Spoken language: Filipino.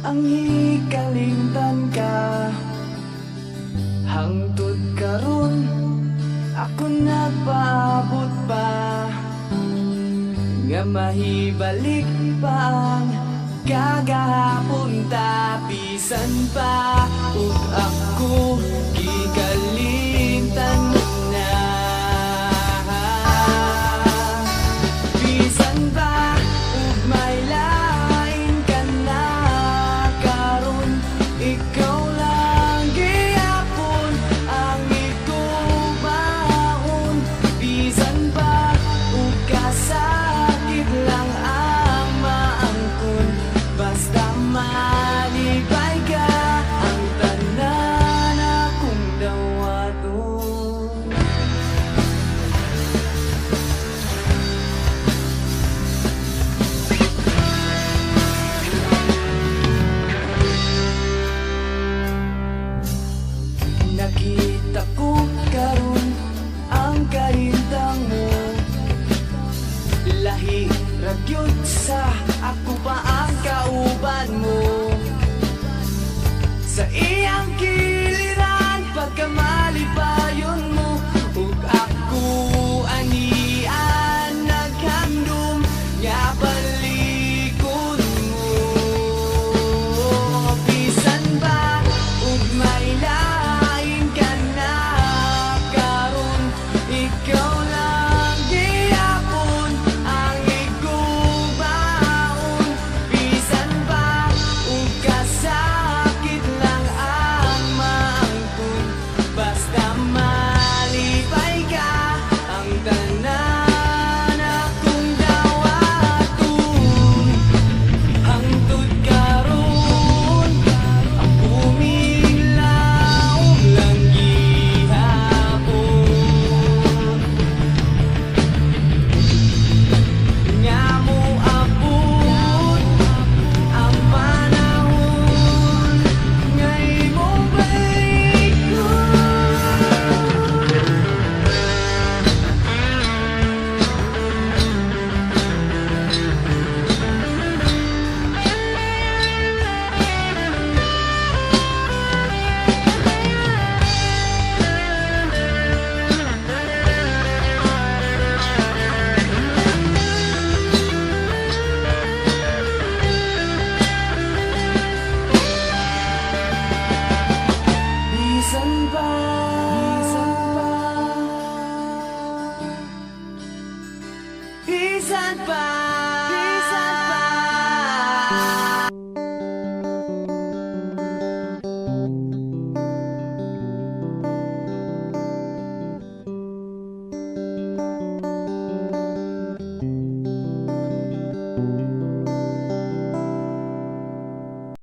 ang hikalimtan ka. Hangtod karon ako nagpaabot pa, nga mahibalik pa ang kagahapon tapisan pa. Ug ako gikalimtan na, bisan pa ug may lain ka na karon. Ikaw lang gihapon ang igumaon, bisan pa ug kasakit lang ang maangkon. Basta malipay ka ang tanan akong dawaton. Nakita ko karon ang kahintang mo, lahi ragyod sa ako pa ang kauban